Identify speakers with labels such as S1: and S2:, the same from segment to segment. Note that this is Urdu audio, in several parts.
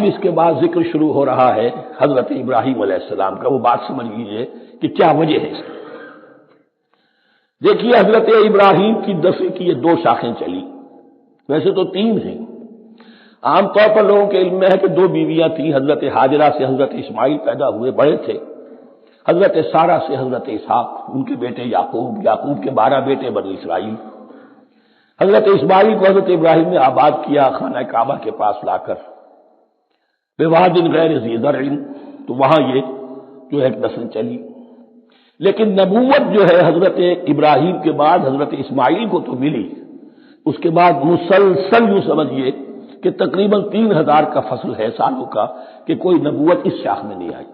S1: اس کے بعد ذکر شروع ہو رہا ہے حضرت ابراہیم علیہ السلام کا. وہ بات سمجھ لیجیے کہ کیا وجہ ہے اس کی. دیکھیے حضرت ابراہیم کی نسل کی یہ 2 شاخیں چلی، ویسے تو 3 ہیں. عام طور پر لوگوں کے علم میں ہے کہ 2 بیویاں تھیں. حضرت ہاجرہ سے حضرت اسماعیل پیدا ہوئے، بڑے تھے. حضرت سارہ سے حضرت اسحاق، ان کے بیٹے یعقوب، یعقوب کے 12 بیٹے بنی اسرائیل. حضرت اسماعیل کو حضرت ابراہیم نے آباد کیا خانہ کعبہ کے پاس لا کر، بواد غیر ذی زرع، تو وہاں یہ جو ایک نسل چلی. لیکن نبوت جو ہے حضرت ابراہیم کے بعد حضرت اسماعیل کو تو ملی، اس کے بعد مسلسل یوں سمجھیے کہ تقریباً 3000 کا فصل ہے سالوں کا کہ کوئی نبوت اس شاخ میں نہیں آئی.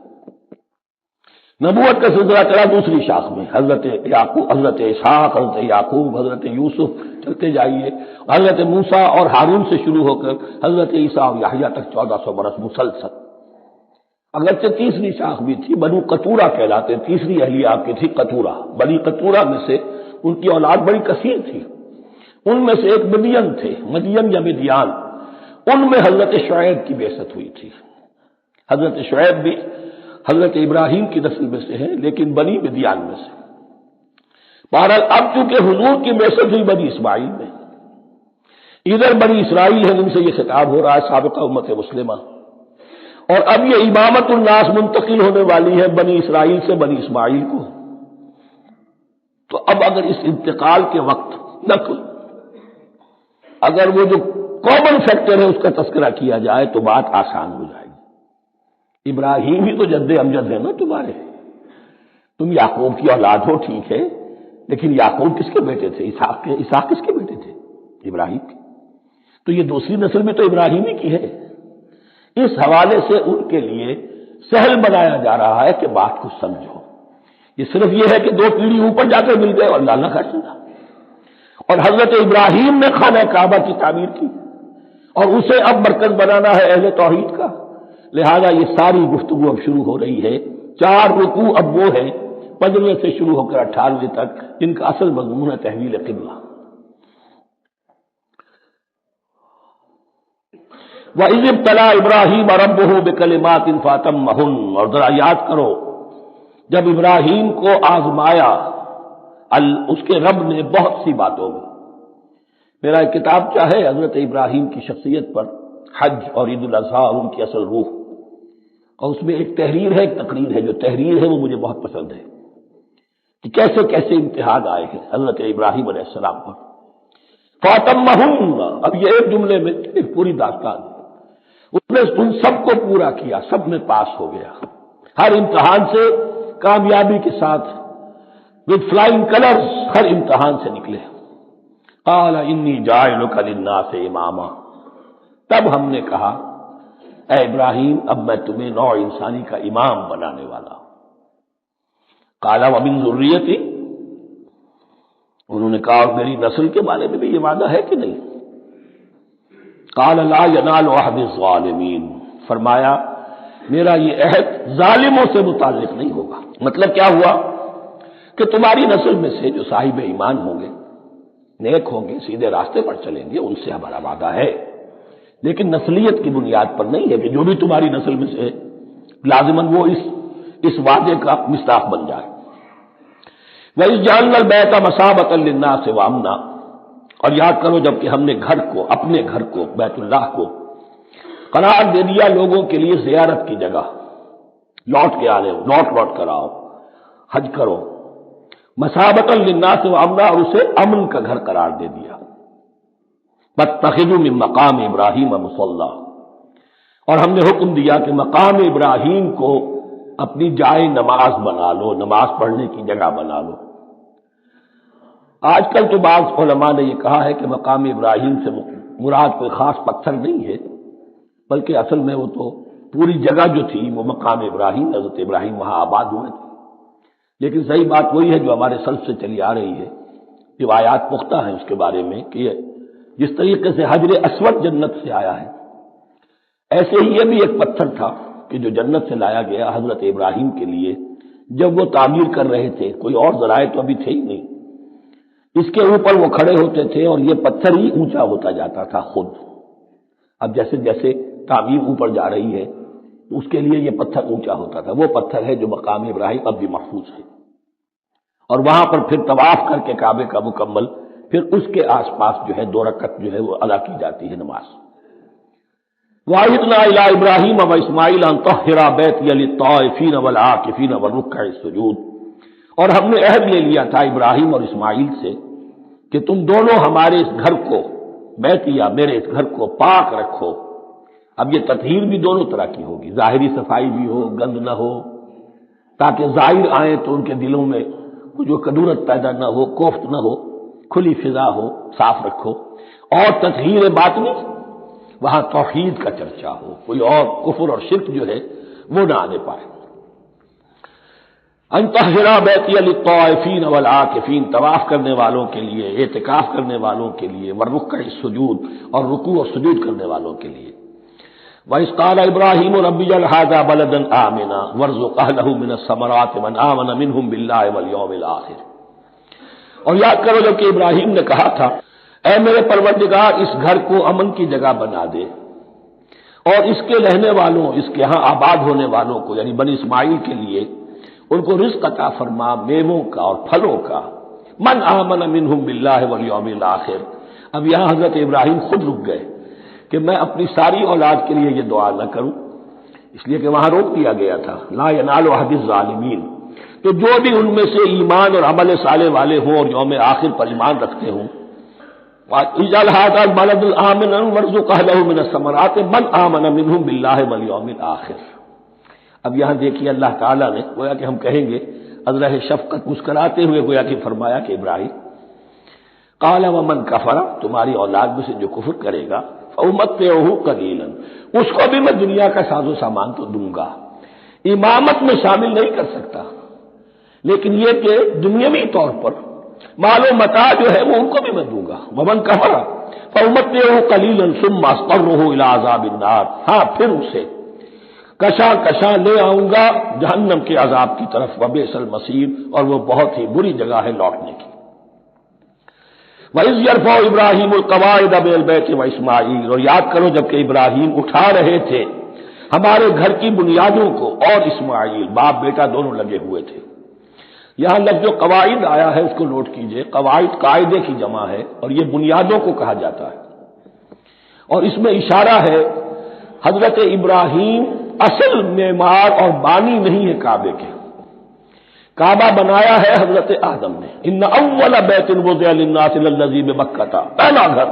S1: نبوت کا سلسلہ چلا دوسری شاخ میں، حضرت یعقوب، حضرت اسحاق، حضرت یعقوب، حضرت یوسف، چلتے جائیے. حضرت موسیٰ اور ہارون سے شروع ہو کر حضرت عیسیٰ اور یحییٰ تک 1400 برس مسلسل. اگرچہ تیسری شاخ بھی تھی، بنو قطورہ کہلاتے، تیسری اہلیہ آپ کی تھی قطورہ. بنی قطورہ میں سے ان کی اولاد بڑی کثیر تھی. ان میں سے ایک مدین تھے، مدین یا مدیان. ان میں حضرت شعیب کی بعثت ہوئی تھی. حضرت شعیب بھی حضرت ابراہیم کی نسل میں سے ہیں لیکن بنی مدیان میں سے. بہرحال اب چونکہ حضور کی بعثت ہوئی بنی اسماعیل میں، ادھر بنی اسرائیل ہے، ان سے یہ خطاب ہو رہا ہے سابقہ امت مسلمہ. اور اب یہ امامت الناس منتقل ہونے والی ہے بنی اسرائیل سے بنی اسماعیل کو. تو اب اگر اس انتقال کے وقت نقل، اگر وہ جو کامن فیکٹر ہے اس کا تذکرہ کیا جائے تو بات آسان ہو جائے گی. ابراہیم ہی تو جد امجد ہے نا تمہارے. تم یعقوب کی اولاد ہو ٹھیک ہے، لیکن یعقوب کس کے بیٹے تھے؟ اسحاق کس کے بیٹے تھے؟ ابراہیم کے. تو یہ دوسری نسل بھی تو ابراہیم ہی کی ہے. اس حوالے سے ان کے لیے سہل بنایا جا رہا ہے کہ بات کو سمجھو. یہ صرف یہ ہے کہ 2 پیڑھی اوپر جا کر مل گئے اور لانا کھا چلا. اور حضرت ابراہیم نے خانہ کعبہ کی تعمیر کی اور اسے اب مرکز بنانا ہے اہل توحید کا. لہذا یہ ساری گفتگو اب شروع ہو رہی ہے. 4 رکوع اب وہ ہے 15 سے شروع ہو کر 18 تک، جن کا اصل مضمون ہے تحویل قبلہ. وَإِذِ ابْتَلَىٰ إِبْرَاهِيمَ رَبُّهُ بِكَلِمَاتٍ فَأَتَمَّهُنَّ، اور ذرا یاد کرو جب ابراہیم کو آزمایا اس کے رب نے بہت سی باتوں میں. میرا ایک کتاب چاہے حضرت ابراہیم کی شخصیت پر، حج اور عید الاضحیٰ اور ان کی اصل روح، اور اس میں ایک تحریر ہے، ایک تقریر ہے. جو تحریر ہے وہ مجھے بہت پسند ہے کہ کیسے کیسے امتحان آئے ہیں حضرت ابراہیم علیہ السلام پر. فَأَتَمَّهُنَّ، اب یہ ایک جملے میں ایک پوری داستان. اس نے ان سب کو پورا کیا، سب میں پاس ہو گیا، ہر امتحان سے کامیابی کے ساتھ وتھ فلائنگ کلرز ہر امتحان سے نکلے. قال انی جاعلک للناس اماما، تب ہم نے کہا اے ابراہیم اب میں تمہیں نوع انسانی کا امام بنانے والا ہوں. قال ومن ذریتی، انہوں نے کہا اور میری نسل کے بارے میں بھی یہ وعدہ ہے کہ نہیں؟ قال لا ینال عہد الظالمین، فرمایا میرا یہ عہد ظالموں سے متعلق نہیں ہوگا. مطلب کیا ہوا کہ تمہاری نسل میں سے جو صاحب ایمان ہوں گے، نیک ہوں گے، سیدھے راستے پر چلیں گے، ان سے ہمارا وعدہ ہے، لیکن نسلیت کی بنیاد پر نہیں ہے کہ جو بھی تمہاری نسل میں سے لازماً وہ اس وعدے کا مصداق بن جائے. وَإِذْ جَعَلْنَا الْبَيْتَ مَثَابَةً لِلنَّاسِ وَأَمْنًا، اور یاد کرو جب کہ ہم نے گھر کو، اپنے گھر کو، بیت اللہ کو قرار دے دیا لوگوں کے لیے زیارت کی جگہ، لوٹ کے آنے، لوٹ کر آؤ، حج کرو. مثابۃ للناس وامنا، اور اسے امن کا گھر قرار دے دیا. فاتخذوا من مقام ابراہیم مصلی، اور ہم نے حکم دیا کہ مقام ابراہیم کو اپنی جائے نماز بنا لو، نماز پڑھنے کی جگہ بنا لو. آج کل تو بعض علماء نے یہ کہا ہے کہ مقام ابراہیم سے مراد کوئی خاص پتھر نہیں ہے، بلکہ اصل میں وہ تو پوری جگہ جو تھی وہ مقام ابراہیم، حضرت ابراہیم وہاں آباد ہوئے تھے. لیکن صحیح بات وہی ہے جو ہمارے سلف سے چلی آ رہی ہے، روایات پختہ ہیں اس کے بارے میں کہ جس طریقے سے حجر اسود جنت سے آیا ہے، ایسے ہی یہ بھی ایک پتھر تھا کہ جو جنت سے لایا گیا حضرت ابراہیم کے لیے جب وہ تعمیر کر رہے تھے. کوئی اور ذرائع تو ابھی تھے ہی نہیں، اس کے اوپر وہ کھڑے ہوتے تھے اور یہ پتھر ہی اونچا ہوتا جاتا تھا خود. اب جیسے جیسے تعمیر اوپر جا رہی ہے، اس کے لیے یہ پتھر اونچا ہوتا تھا، وہ پتھر ہے جو مقام ابراہیم اب بھی محفوظ ہے، اور وہاں پر پھر طواف کر کے کعبے کا مکمل، پھر اس کے آس پاس جو ہے 2 رکعت جو ہے وہ ادا کی جاتی ہے نماز۔ وَعِدْنَا إِلَىٰ إِبْرَاهِيمَ وَإِسْمَاعِيلَ أَن طَهِّرَا بَيْتِيَ لِلطَّائِفِينَ وَالْعَاكِفِينَ وَالرُّكَّعِ السُّجُودِ، اور ہم نے عہد لے لیا تھا ابراہیم اور اسماعیل سے کہ تم دونوں ہمارے اس گھر کو، بیتیا میرے اس گھر کو پاک رکھو۔ اب یہ تطہیر بھی دونوں طرح کی ہوگی، ظاہری صفائی بھی ہو، گند نہ ہو، تاکہ زائر آئیں تو ان کے دلوں میں جو کدورت پیدا نہ ہو، کوفت نہ ہو، کھلی فضا ہو، صاف رکھو، اور تطہیر باطنی، وہاں توحید کا چرچا ہو، کوئی اور کفر اور شرک جو ہے وہ نہ آنے پائے۔ ان طہرا بیتی للطائفین والعاکفین، طواف کرنے والوں کے لیے، اعتکاف کرنے والوں کے لیے، والرکع السجود، اور رکوع اور سجود کرنے والوں کے لیے۔ وَإِذْ قَالَ إِبْرَاهِيمُ رَبِّ اجْعَلْ هَٰذَا بَلَدًا آمِنًا وَارْزُقْ أَهْلَهُ مِنَ الثَّمَرَاتِ مَنْ آمَنَ مِنْهُم بِاللَّهِ وَالْيَوْمِ الْآخِرِ۔ اور یاد کرو جب کہ ابراہیم نے کہا تھا، اے میرے پروردگار اس گھر کو امن کی جگہ بنا دے، اور اس کے رہنے والوں، اس کے ہاں آباد ہونے والوں کو، یعنی بنی اسماعیل کے لیے ان کو رزق عطا فرما، میووں کا اور پھلوں کا۔ من آمن منہم باللہ والیوم الآخر، اب یہاں حضرت ابراہیم خود رک گئے کہ میں اپنی ساری اولاد کے لیے یہ دعا نہ کروں، اس لیے کہ وہاں روک دیا گیا تھا لا ینال عہد الظالمین، تو جو بھی ان میں سے ایمان اور عمل صالح والے ہوں اور یوم آخر پر ایمان رکھتے ہوں، اجعل ھذا البلد آمنا وارزق اہلہ من الثمرات من آمن منہم باللہ والیوم الآخر۔ اب یہاں دیکھیے اللہ تعالیٰ نے گویا کہ ہم کہیں گے ازرہ شفقت مسکراتے ہوئے گویا کہ فرمایا کہ ابراہیم، قال ومن کفر، تمہاری اولاد میں سے جو کفر کرے گا، فأمتعہ قلیلا، اس کو بھی میں دنیا کا ساز و سامان تو دوں گا، امامت میں شامل نہیں کر سکتا، لیکن یہ کہ دنیاوی طور پر مال و متاع جو ہے وہ ان کو بھی میں دوں گا۔ ومن کفر فأمتعہ قلیلا ثم اضطرہ الی عذاب النار، ہاں پھر اسے کشاں کشاں لے آؤں گا جہنم کے عذاب کی طرف، وبئس المصیر، اور وہ بہت ہی بری جگہ ہے لوٹنے کی۔ وَإِذْ يَرْفَعُ إِبْرَاهِيمُ الْقَوَاعِدَ مِنَ الْبَيْتِ وَإِسْمَاعِيلُ، اور یاد کرو جب کہ ابراہیم اٹھا رہے تھے ہمارے گھر کی بنیادوں کو، اور اسماعیل، باپ بیٹا دونوں لگے ہوئے تھے۔ یہاں لفظ جو قواعد آیا ہے اس کو نوٹ کیجئے، قواعد قاعدے کی جمع ہے، اور یہ بنیادوں کو کہا جاتا ہے، اور اس میں اشارہ ہے حضرت ابراہیم اصل معمار اور بانی نہیں ہے کعبے کے، کعبہ بنایا ہے حضرت آدم نے، ان اول بیت وضع للناس للذی بمکہ، پہلا گھر۔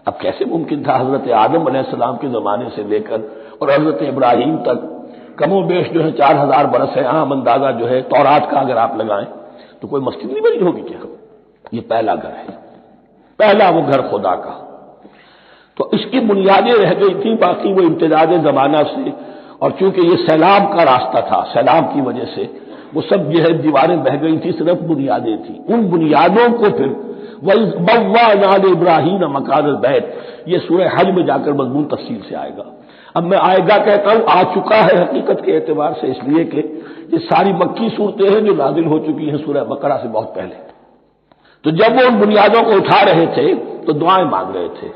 S1: اب کیسے ممکن تھا حضرت آدم علیہ السلام کے زمانے سے لے کر اور حضرت ابراہیم تک کم و بیش جو ہے 4000 برس ہے، عام اندازہ جو ہے تورات کا اگر آپ لگائیں تو کوئی مسجد نہیں بنی ہوگی کیا؟ یہ پہلا گھر ہے، پہلا وہ گھر خدا کا، تو اس کی بنیادیں رہ گئی تھی، باقی وہ امتداد زمانہ سے، اور چونکہ یہ سیلاب کا راستہ تھا، سیلاب کی وجہ سے وہ سب جو ہے دیواریں بہہ گئی تھی، صرف بنیادیں تھیں، ان بنیادوں کو پھر وَإِذْ بَوَّأْنَا لِإِبْرَاهِيمَ مَكَانَ الْبَيْتِ، یہ سورہ حج میں جا کر مضمون تفصیل سے آئے گا۔ اب میں آئے گا کہتا ہوں، آ چکا ہے حقیقت کے اعتبار سے، اس لیے کہ یہ ساری مکی صورتیں ہیں جو نازل ہو چکی ہیں سورہ بقرہ سے بہت پہلے۔ تو جب وہ ان بنیادوں کو اٹھا رہے تھے تو دعائیں مانگ رہے تھے،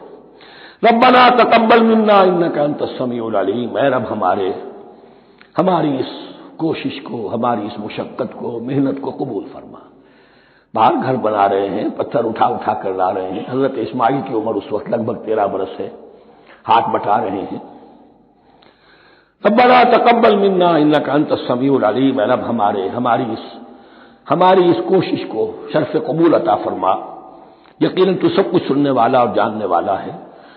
S1: ربنا تقبل منا انک انت السمیع العلیم، اے رب ہماری اس کوشش کو، ہماری اس مشقت کو، محنت کو قبول فرما۔ باہر گھر بنا رہے ہیں، پتھر اٹھا اٹھا کر لا رہے ہیں، حضرت اسماعیل کی عمر اس وقت لگ بھگ 13 برس ہے، ہاتھ بٹا رہے ہیں، ربنا تقبل منا انک انت السمیع العلیم، اے رب ہماری اس کوشش کو شرف قبول عطا فرما، یقیناً تو سب کچھ سننے والا اور جاننے والا ہے۔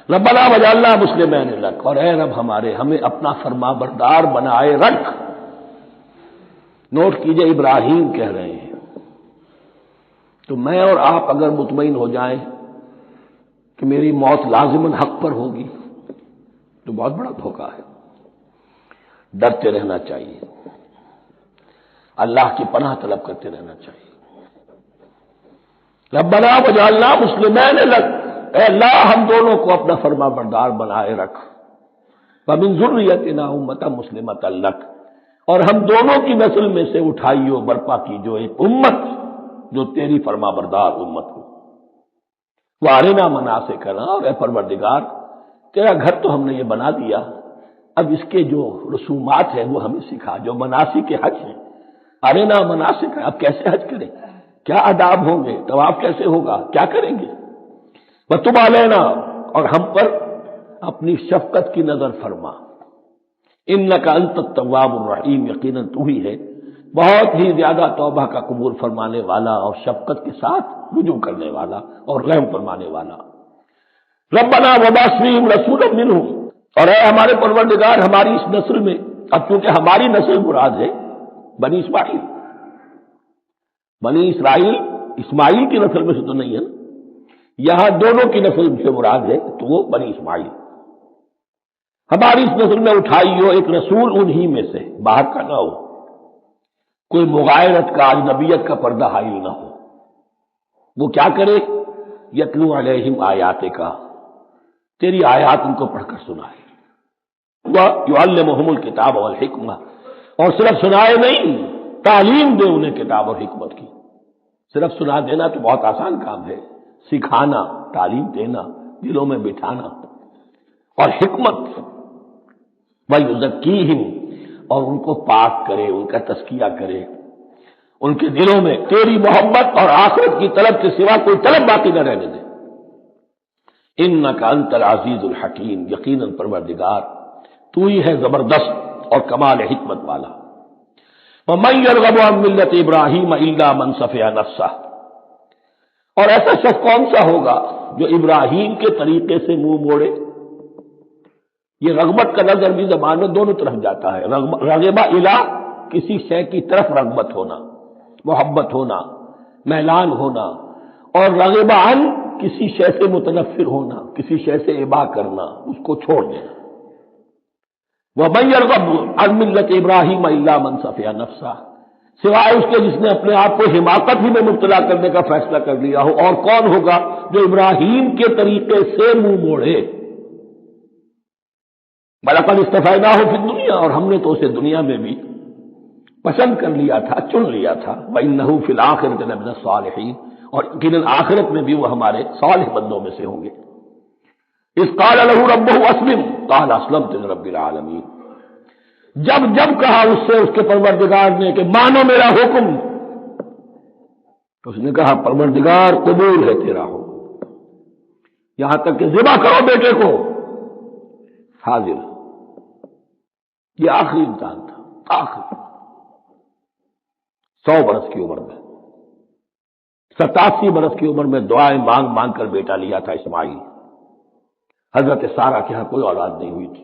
S1: ربنا وجعلنا مسلمین لک، اور اے رب ہمیں اپنا فرما بردار بنائے رکھ۔ نوٹ کیجئے ابراہیم کہہ رہے ہیں، تو میں اور آپ اگر مطمئن ہو جائیں کہ میری موت لازماً حق پر ہوگی تو بہت بڑا دھوکہ ہے۔ ڈرتے رہنا چاہیے، اللہ کی پناہ طلب کرتے رہنا چاہیے۔ ربنا وجعلنا مسلمین لک، اے اللہ ہم دونوں کو اپنا فرما بردار بنائے رکھ، ومن ذریتنا امۃ مسلمۃ لک، اور ہم دونوں کی نسل میں سے اٹھائیو برپا کی جو ایک امت جو تیری فرما بردار امت ہو۔ وارنا مناسکنا، اور اے پروردگار تیرا گھر تو ہم نے یہ بنا دیا، اب اس کے جو رسومات ہیں وہ ہمیں سکھا، جو مناسک حج ہیں، ارنا مناسک ہے، اب کیسے حج کریں، کیا آداب ہوں گے، طواف کیسے ہوگا، کیا کریں گے، وتب علینا، اور ہم پر اپنی شفقت کی نظر فرما، انک انت التواب الرحیم، یقیناً تو ہی ہے بہت ہی زیادہ توبہ کا قبول فرمانے والا اور شفقت کے ساتھ رجوع کرنے والا اور رحم فرمانے والا۔ ربنا وبعث فیہم رسولا منہم، اور اے ہمارے پروردگار ہماری اس نسل میں، اب چونکہ ہماری نسل مراد ہے بنی اسماعیل، بنی اسرائیل اسماعیل کی نسل میں سے تو نہیں ہے، یہاں دونوں کی نسل سے مراد ہے تو وہ بنی اسماعیل، ہماری اس نسل میں اٹھائی ہو ایک رسول انہی میں سے، باہر کا نہ ہو، کوئی مغایرت کا اجنبیت کا پردہ حائل نہ ہو، وہ کیا کرے، یتلو علیہم آیات کا، تیری آیات ان کو پڑھ کر سنائے، وَيُعَلِّمُهُمُ الْكِتَابَ وَالْحِکْمَةَ، اور صرف سنائے نہیں، تعلیم دے انہیں کتاب اور حکمت کی، صرف سنا دینا تو بہت آسان کام ہے، سکھانا، تعلیم دینا، دلوں میں بٹھانا، اور حکمت، وَيُزَكِّيهِمْ، اور ان کو پاک کرے، ان کا تزکیہ کرے، ان کے دلوں میں تیری محبت اور آخرت کی طلب کے سوا کوئی طلب باقی نہ رہنے دے۔ انک انت العزیز الحکیم، یقیناً پروردگار تو ہی ہے زبردست اور کمال حکمت والا۔ ومن یرغب عن ملت ابراہیم الا من صفح نفسہ، اور ایسا شخص کون سا ہوگا جو ابراہیم کے طریقے سے منہ موڑے، یہ رغبت کا لفظ عربی زبان میں دونوں طرف جاتا ہے، رغبہ الہ، کسی شے کی طرف رغبت ہونا، محبت ہونا، میلان ہونا، اور رغبہ عن، کسی شے سے متنفر ہونا، کسی شے سے ابا کرنا، اس کو چھوڑ دینا۔ وَمَن يَرْغَبُ عَن مِّلَّةِ إِبْرَاهِيمَ إِلَّا مَن سَفِهَ نَفْسَهُ، سوائے اس کے جس نے اپنے آپ کو حماقت ہی میں مبتلا کرنے کا فیصلہ کر لیا ہو، اور کون ہوگا جو ابراہیم کے طریقے سے منہ موڑے۔ وَلَقَدِ اصْطَفَيْنَاهُ فِي الدُّنْيَا، اور ہم نے تو اسے دنیا میں بھی پسند کر لیا تھا، چن لیا تھا، وَإِنَّهُ فِي الْآخِرَةِ لَمِنَ الصَّالِحِينَ، اور یقیناً آخرت میں بھی وہ ہمارے صالح بندوں میں سے ہوں گے۔ اذ قال له ربه اسلم قال اسلمت لرب العالمین، جب جب کہا اس سے اس کے پروردگار نے کہ مانو میرا حکم، تو اس نے کہا پروردگار قبول ہے تیرا حکم، یہاں تک کہ ذبح کرو بیٹے کو، حاضر۔ یہ آخری امتحان تھا، آخری 100 برس کی عمر میں، 87 برس کی عمر میں دعائیں مانگ مانگ کر بیٹا لیا تھا اسماعیل۔ حضرت سارہ کے ہاں کوئی اولاد نہیں ہوئی تھی،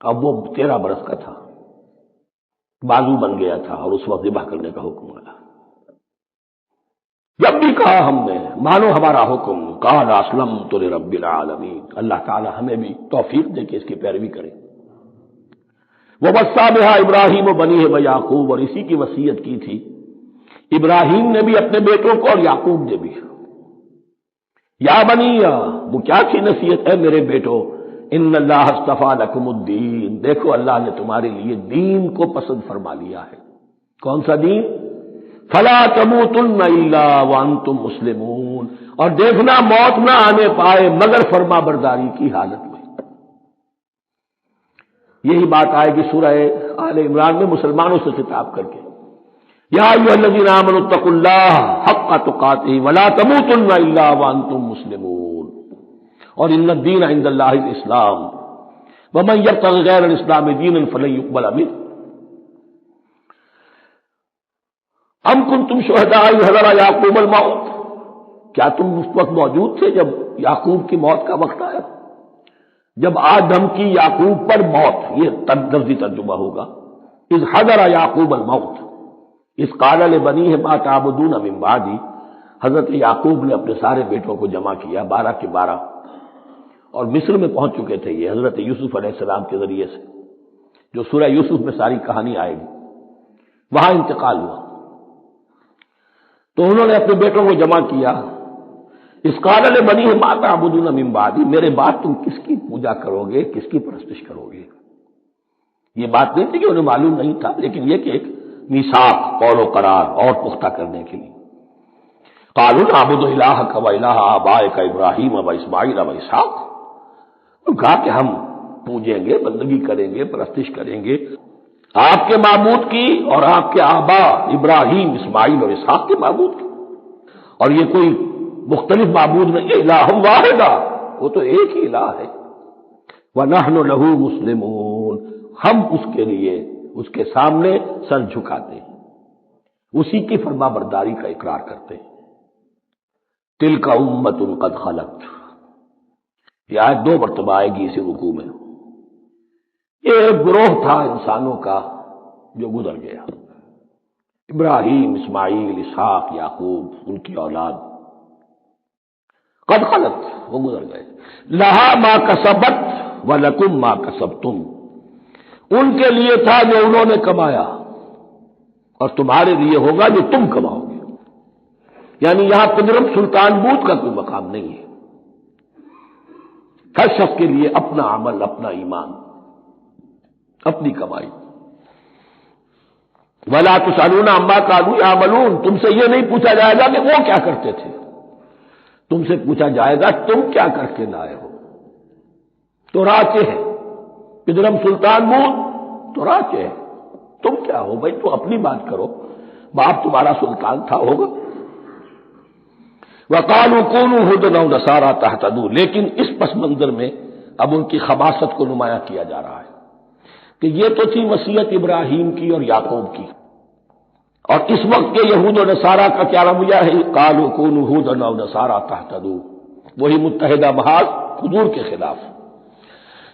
S1: اب وہ 13 برس کا تھا، بازو بن گیا تھا، اور اس وقت ذبح کرنے کا حکم آیا۔ جب بھی کہا ہم نے مانو ہمارا حکم، قال اسلمت لرب العالمین، اللہ تعالی ہمیں بھی توفیق دے کہ اس کی پیروی کریں۔ وَوَصَّىٰ بِهَا إِبْرَاهِيمُ بَنِيهِ وَيَعْقُوبُ، اور اسی کی وصیت کی تھی ابراہیم نے بھی اپنے بیٹوں کو اور یعقوب نے بھی۔ یا بنی، وہ کیا تھی نصیحت، ہے میرے بیٹو، ان اللہ اصطفیٰ لکم الدین، دیکھو اللہ نے تمہارے لیے دین کو پسند فرما لیا ہے۔ کون سا دین؟ فلا تموتن الا وانتم مسلمون، اور دیکھنا موت نہ آنے پائے مگر فرما برداری کی حالت میں۔ یہی بات آئے گی سورہ آل عمران میں مسلمانوں سے خطاب کر کے، یا ایھا الذین آمنوا اتقوا اللہ حق تقاتہ ولا تموتن الا وانتم مسلمون، اور ان الدین عند اللہ الاسلام ومن یبتغ غیر الاسلام دینا فلن یقبل منہ۔ ام کنتم شہداء اذ حضر یعقوب الموت، کیا تم اس وقت موجود تھے جب یعقوب کی موت کا وقت آیا، جب آدم کی یعقوب پر موت، یہ لفظی ترجمہ ہوگا، اذ حضر یعقوب الموت اذ قال لبنیہ ما تعبدون من بعدی، حضرت یعقوب نے اپنے سارے بیٹوں کو جمع کیا، 12 کے 12، اور مصر میں پہنچ چکے تھے یہ حضرت یوسف علیہ السلام کے ذریعے سے، جو سورہ یوسف میں ساری کہانی آئے گی، وہاں انتقال ہوا۔ تو انہوں نے اپنے بیٹوں کو جمع کیا، اس قال لبنیہ ما تعبدون من بعدی، میرے بعد تم کس کی پوجا کرو گے، کس کی پرستش کرو گے۔ یہ بات نہیں تھی کہ انہیں معلوم نہیں تھا، لیکن یہ کہ ایک میثاق، قول و قرار اور پختہ کرنے کے لیے۔ قالوا نعبد الہک و الہ آبائک ابراہیم و اسماعیل و اسحاق، تو کہا کہ ہم پوجیں گے، بندگی کریں گے، پرستش کریں گے آپ کے معبود کی اور آپ کے آبا ابراہیم، اسماعیل اور اسحاق کے معبود کی، اور یہ کوئی مختلف معبود نہیں ہے، الہ واحد، وہ تو ایک ہی الہ ہے۔ وَنَحْنُ لَهُ مُسْلِمُونَ، ہم اس کے لیے، اس کے سامنے سر جھکاتے ہیں، اسی کی فرما برداری کا اقرار کرتے ہیں۔ تِلْكَ أُمَّةٌ قَدْ خَلَتْ، یہ آیت 2 مرتبہ آئے گی اسی رکوع میں۔ یہ ایک گروہ تھا انسانوں کا جو گزر گیا، ابراہیم، اسماعیل، اسحاق، یعقوب، ان کی اولاد، قد خلت، وہ گزر گئے۔ لہا ما کسبت ولکم ما کسبتم، ان کے لیے تھا جو انہوں نے کمایا اور تمہارے لیے ہوگا جو تم کماؤ گے۔ یعنی یہاں پدرم سلطان بوت کا کوئی مقام نہیں ہے، ہر شخص کے لیے اپنا عمل، اپنا ایمان، اپنی کمائی۔ وَلَا تُسْأَلُونَ عَمَّا كَانُوا يَعْمَلُونَ، تم سے یہ نہیں پوچھا جائے گا کہ وہ کیا کرتے تھے، تم سے پوچھا جائے گا تم کیا کر کے لائے ہو۔ تو راچے ہے پدرم سلطان بوت، تو راچے ہے، تم کیا ہو بھائی، تو اپنی بات کرو، باپ تمہارا سلطان تھا، ہوگا۔ وَقَالُوا كُونُوا هُودًا أَوْ نَصَارَىٰ تَهْتَدُوا، لیکن اس پس منظر میں اب ان کی خباثت کو نمایاں کیا جا رہا ہے کہ یہ تو تھی وصیت ابراہیم کی اور یعقوب کی، اور اس وقت کے یہود و نصارہ کا کیا رویہ ہے، قالوا كونوا هودا أو نصارى تهتدوا، وہی متحدہ محاذ حضور کے خلاف۔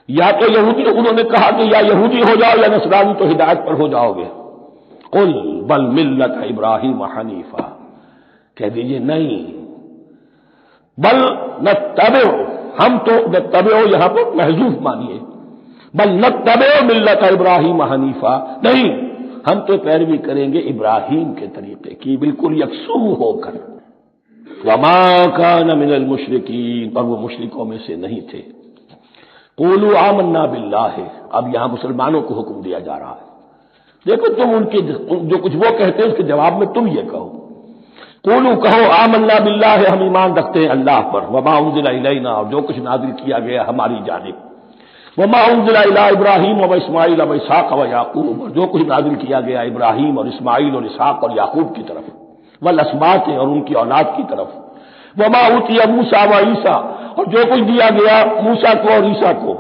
S1: یا تو یہودی، انہوں نے کہا کہ یا یہودی ہو جاؤ یا نصرانی تو ہدایت پر ہو جاؤ گے۔ قل بل ملت ابراہیم حنیفا، کہہ دیجئے نہیں، بل نتبع، ہم تو نتبع یہاں پر محذوف مانیے، بل نتبع ملت ابراہیم حنیفا، نہیں، ہم تو پیروی کریں گے ابراہیم کے طریقے کی، بالکل یکسو ہو کر۔ وما کان من المشرکین، پر وہ مشرکوں میں سے نہیں تھے۔ قولوا آمنا باللہ، اب یہاں مسلمانوں کو حکم دیا جا رہا ہے، دیکھو تم ان کے جو کچھ وہ کہتے ہیں اس کے جواب میں تم یہ کہو، قولوا کہو آمنا باللہ، ہم ایمان رکھتے ہیں اللہ پر، وما انزل الینا، اور جو کچھ نازل کیا گیا ہماری جانب، وما انزل الی ابراہیم و اسماعیل و اسحاق و یعقوب، اور جو کچھ نازل کیا گیا ابراہیم اور اسماعیل اور اسحاق اور یعقوب کی طرف، والاسباط، اور ان کی اولاد کی طرف، وما اوتی موسیٰ و عیسیٰ، اور جو کچھ دیا گیا موسیٰ کو اور عیسیٰ کو،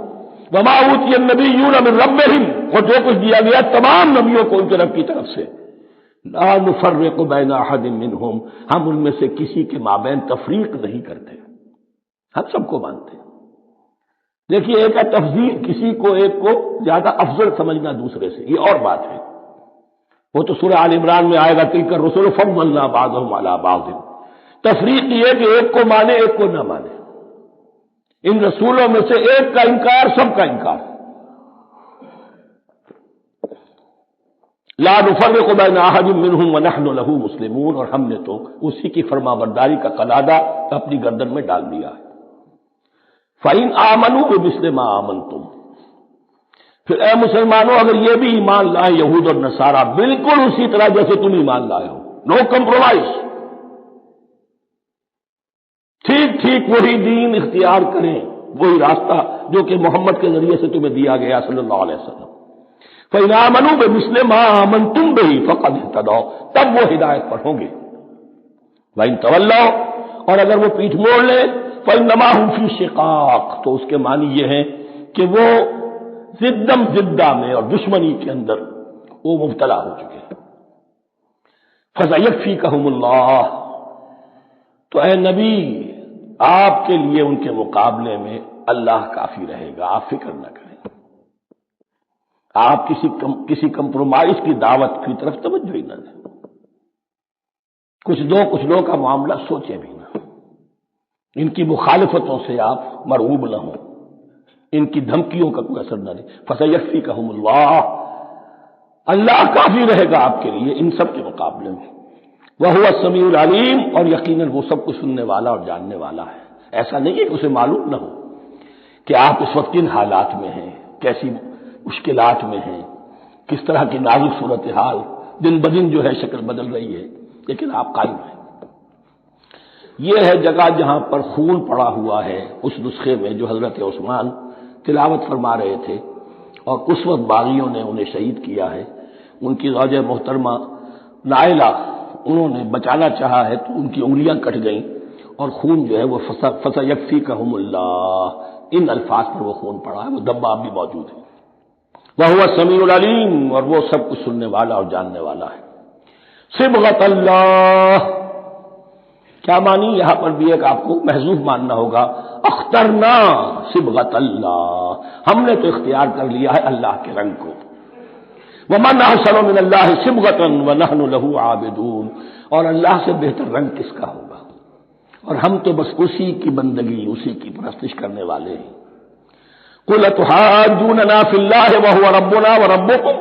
S1: وما اوتی النبیون من ربہم، اور جو کچھ دیا گیا تمام نبیوں کو ان کے رب کی طرف سے، لا نفرق بین احد منہم، ہم ان میں سے کسی کے مابین تفریق نہیں کرتے، ہم سب کو مانتے ہیں۔ دیکھیے ایک ہے تفضیل، کسی کو ایک کو زیادہ افضل سمجھنا دوسرے سے، یہ اور بات ہے، وہ تو سورہ آل عمران میں آئے گا تلک الرسل فضلنا بعضهم علی بعض۔ تفریق یہ کہ ایک کو مانے ایک کو نہ مانے، ان رسولوں میں سے ایک کا انکار سب کا انکار، لا نفرق بین احد منہم ونحن له مسلمون، اور ہم نے تو اسی کی فرما برداری کا قلادہ اپنی گردن میں ڈال دیا ہے۔ فَإِنْ آمَنُوا بِمِثْلِ مَا آمَنْتُمْ، پھر اے مسلمانوں اگر یہ بھی ایمان لائے یہود اور نصارہ بالکل اسی طرح جیسے تم ایمان لائے ہو، نو کمپرومائز، ٹھیک ٹھیک وہی دین اختیار کریں، وہی راستہ جو کہ محمد کے ذریعے سے تمہیں دیا گیا صلی اللہ علیہ وسلم، فَإِنْ آمَنُوا بِمِثْلِ مَا آمَنْتُمْ بِهِ فَقَدِ اهْتَدَوْا، تب وہ ہدایت پر ہوں گے۔ وَإِنْ تَوَلَّوْا، اور اگر وہ پیٹھ موڑ لے، فَإِنَّمَا هُمْ فِي شِقَاقٍ، تو اس کے معنی یہ ہے کہ وہ زدہ میں اور دشمنی کے اندر وہ مبتلا ہو چکے ہیں۔ فَسَيَكْفِيكَهُمُ اللَّهُ، تو اے نبی آپ کے لیے ان کے مقابلے میں اللہ کافی رہے گا، آپ فکر نہ کریں، آپ کسی کمپرومائز کی دعوت کی طرف توجہ ہی نہ دیں، کچھ لوگ کا معاملہ سوچیں بھی نہ، ان کی مخالفتوں سے آپ مرعوب نہ ہوں، ان کی دھمکیوں کا کوئی اثر نہ دے۔ فَسَيَكْفِيكَهُمُ اللَّهُ، اللہ کافی رہے گا آپ کے لیے ان سب کے مقابلے میں۔ وَهُوَ السَّمِيعُ الْعَلِيمُ، اور یقیناً وہ سب کچھ سننے والا اور جاننے والا ہے۔ ایسا نہیں ہے کہ اسے معلوم نہ ہو کہ آپ اس وقت کن حالات میں ہیں، کیسی مشکلات میں ہیں، کس طرح کی نازک صورتحال دن بدن جو ہے شکل بدل رہی ہے، لیکن آپ قائم ہیں۔ یہ ہے جگہ جہاں پر خون پڑا ہوا ہے، اس نسخے میں جو حضرت عثمان تلاوت فرما رہے تھے، اور اس وقت باغیوں نے انہیں شہید کیا ہے۔ ان کی زوجہ محترمہ نائلہ، انہوں نے بچانا چاہا ہے تو ان کی انگلیاں کٹ گئیں، اور خون جو ہے وہ فَسَيَكْفِيكَهُمُ اللَّهُ، ان الفاظ پر وہ خون پڑا ہے، وہ دباب بھی موجود ہے۔ وَهُوَ السَّمِيعُ الْعَلِيمُ، اور وہ سب کچھ سننے والا اور جاننے والا ہے۔ صبغۃ اللہ، کیا مانی؟ یہاں پر بھی ایک آپ کو محذوف ماننا ہوگا، اخترنا صبغۃ اللہ، ہم نے تو اختیار کر لیا ہے اللہ کے رنگ کو۔ وَمَنْ أَحْسَنُ مِنَ اللَّهِ صِبْغَةً وَنَحْنُ لَهُ عَابِدُونَ، اور اللہ سے بہتر رنگ کس کا ہوگا، اور ہم تو بس اسی کی بندگی، اسی کی پرستش کرنے والے ہیں۔ قُلْ أَتُحَاجُّونَنَا فِي اللَّهِ وَهُوَ رَبُّنَا وَرَبُّكُمْ،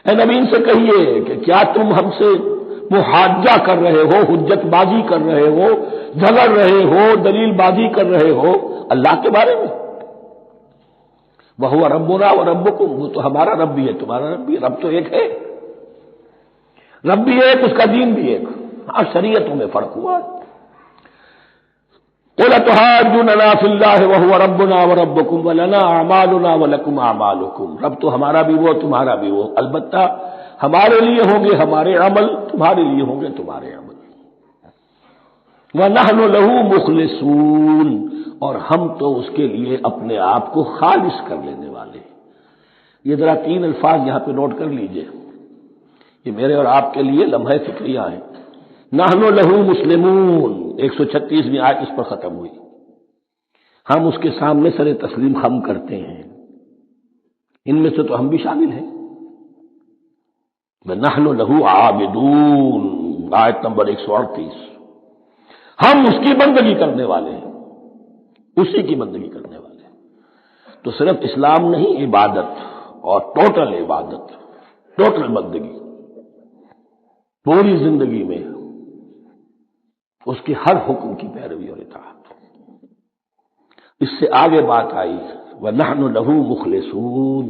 S1: اے نبی ان سے کہیے کہ کیا تم ہم سے محاجہ کر رہے ہو، حجت بازی کر رہے ہو، جھگڑ رہے ہو، دلیل بازی کر رہے ہو اللہ کے بارے میں؟ وَهُوَ رَبُّنَا وَرَبُّكُمْ، وہ تو ہمارا رب بھی ہے، تمہارا رب بھی ہے، رب تو ایک ہے، رب بھی ایک، اس کا دین بھی ایک، ہاں شریعتوں میں فرق ہوا ہے۔ قُلْ أَتُحَاجُّونَنَا فِي اللَّهِ وَهُوَ رَبُّنَا وَرَبُّكُمْ وَلَنَا أَعْمَالُنَا وَلَكُمْ أَعْمَالُكُمْ، رب تو ہمارا بھی وہ، تمہارا بھی وہ، البتہ ہمارے لیے ہوں گے ہمارے عمل، تمہارے لیے ہوں گے تمہارے عمل۔ وَنَحْنُ لَهُ مُخْلِصُونَ، اور ہم تو اس کے لیے اپنے آپ کو خالص کر لینے والے ہیں۔ یہ ذرا 3 الفاظ یہاں پہ نوٹ کر لیجئے، یہ میرے اور آپ کے لیے لمحہ فکریہ ہیں۔ نحن لہ مسلمون، 136ویں آیت اس پر ختم ہوئی، ہم اس کے سامنے سر تسلیم خم کرتے ہیں، ان میں سے تو ہم بھی شامل ہیں۔ نحن لہ عابدون، آیت نمبر 138، ہم اس کی بندگی کرنے والے ہیں، اسی کی بندگی کرنے والے ہیں۔ تو صرف اسلام نہیں، عبادت، اور ٹوٹل عبادت، ٹوٹل بندگی، پوری زندگی میں اس کے ہر حکم کی پیروی اور اطاعت۔ اس سے آگے بات آئی وَنَحْنُ لَهُ مُخْلِصُونَ،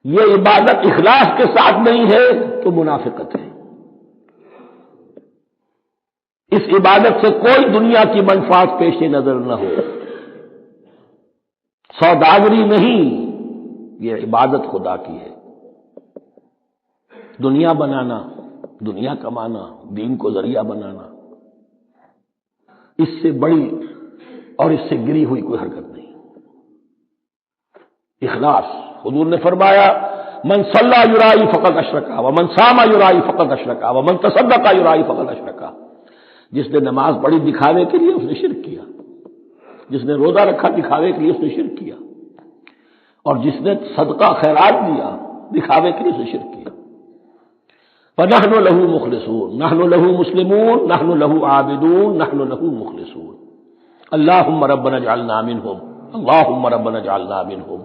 S1: یہ عبادت اخلاص کے ساتھ نہیں ہے تو منافقت ہے۔ اس عبادت سے کوئی دنیا کی منفعت پیش نظر نہ ہو، سوداگری نہیں، یہ عبادت خدا کی ہے۔ دنیا بنانا، دنیا کمانا، دین کو ذریعہ بنانا، اس سے بڑی اور اس سے گری ہوئی کوئی حرکت نہیں۔ اخلاص، حضور نے فرمایا من صلی یرائی فقط اشرکا ومن صام یرائی فقط اشرکا ومن تصدق یرائی فقط اشرکا، جس نے نماز پڑھی دکھاوے کے لیے اس نے شرک کیا، جس نے روزہ رکھا دکھاوے کے لیے اس نے شرک کیا، اور جس نے صدقہ خیرات دیا دکھاوے کے لیے اس نے شرک کیا۔ فَنَحْنُ لَهُ مُخْلِصُونَ، نَحْنُ لَهُ مُسْلِمُونَ، نَحْنُ لَهُ عَابِدُونَ، نَحْنُ لَهُ مُخْلِصُونَ۔ اللهم ربنا اجعلنا منهم، اللهم ربنا اجعلنا منهم۔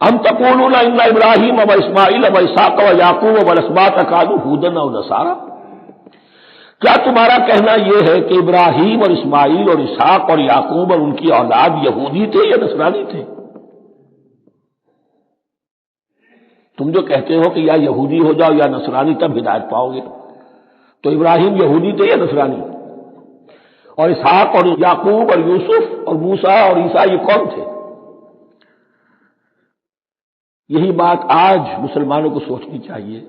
S1: أَمْ تَقُولُونَ إِنَّ إِبْرَاهِيمَ وَإِسْمَاعِيلَ وَإِسْحَاقَ وَيَعْقُوبَ وَالْأَسْبَاطَ كَانُوا هُودًا أَوْ نَصَارَىٰ، کیا تمہارا کہنا یہ ہے کہ ابراہیم اور اسماعیل اور اسحاق اور یعقوب اور ان کی اولاد یہودی تھے یا نصرانی تھے؟ تم جو کہتے ہو کہ یا یہودی ہو جاؤ یا نصرانی تب ہدایت پاؤ گے، تو ابراہیم یہودی تھے یا نصرانی؟ اور اسحاق اور یعقوب اور یوسف اور موسیٰ اور عیسیٰ یہ کون تھے؟ یہی بات آج مسلمانوں کو سوچنی چاہیے۔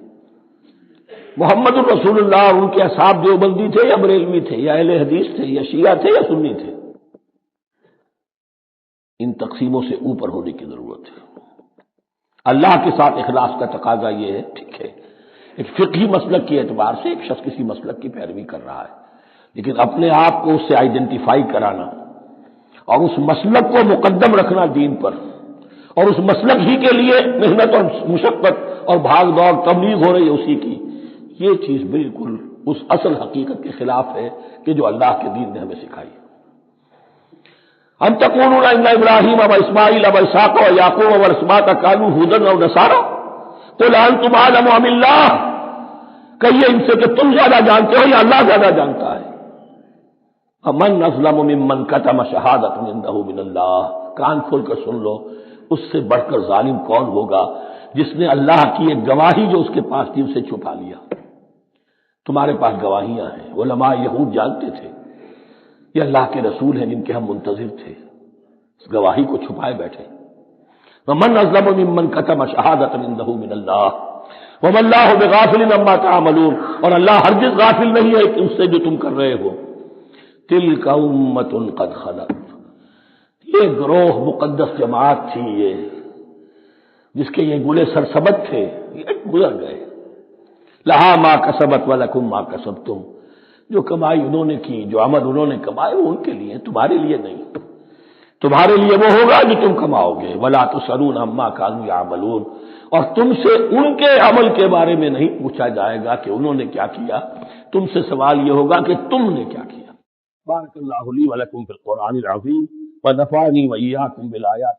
S1: محمد الرسول اللہ اور ان کے اصحاب دیوبندی تھے یا بریلوی تھے یا اہل حدیث تھے یا شیعہ تھے یا سنی تھے؟ ان تقسیموں سے اوپر ہونے کی ضرورت ہے۔ اللہ کے ساتھ اخلاص کا تقاضا یہ ہے، ٹھیک ہے ایک فقہی مسلک کے اعتبار سے ایک شخص کسی مسلک کی پیروی کر رہا ہے، لیکن اپنے آپ کو اس سے آئیڈینٹیفائی کرانا اور اس مسلک کو مقدم رکھنا دین پر، اور اس مسلک ہی کے لیے محنت اور مشقت اور بھاگ دوڑ تبلیغ ہو رہی ہے اسی کی، یہ چیز بالکل اس اصل حقیقت کے خلاف ہے کہ جو اللہ کے دین نے ہمیں سکھائی ہے۔ أَمْ تَقُولُونَ إِنَّ إِبْرَاهِيمَ وَإِسْمَاعِيلَ وَإِسْحَاقَ وَيَعْقُوبَ وَالْأَسْبَاطَ كَانُوا هُودًا أَوْ نَصَارَىٰ قُلْ أَنْتُمْ أَعْلَمُ أَمِ اللَّهُ، کہیے ان سے کہ تم زیادہ جانتے ہو یا اللہ زیادہ جانتا ہے۔ فَمَنْ أَظْلَمُ مِمَّنْ كَتَمَ شَهَادَةً عِندَهُ مِنَ اللَّهِ، کان کھول کر سن لو، اس سے بڑھ کر ظالم کون ہوگا جس نے اللہ کی ایک گواہی جو اس کے پاس تھی اسے چھپا لیا۔ تمہارے پاس گواہیاں ہیں، علماء یہود جانتے تھے یہ اللہ کے رسول ہیں جن کے ہم منتظر تھے، گواہی کو چھپائے بیٹھے. ومن اظلم ممن کتم شہادۃ عنده من اللہ وما اللہ بغافل عما تعملون، اور اللہ ہرگز غافل نہیں ہے کہ اس سے جو تم کر رہے ہو. تلک امۃ قد خلت، یہ گروہ مقدس جماعت تھی، یہ جس کے یہ گلے سرسبد تھے، یہ گزر گئے. لہا ما کسبت ولکم ما کسبتم، جو کمائی انہوں نے کی، جو عمل انہوں نے کمائے وہ ان کے لیے، تمہارے لیے نہیں. تمہارے لیے وہ ہوگا جو تم کماؤ گے. ولا تسألون عما كانوا يعملون، اور تم سے ان کے عمل کے بارے میں نہیں پوچھا جائے گا کہ انہوں نے کیا کیا، تم سے سوال یہ ہوگا کہ تم نے کیا کیا. بارک اللہ لی ولکم فی القرآن العظیم ونفعنی وإیاکم بالآیات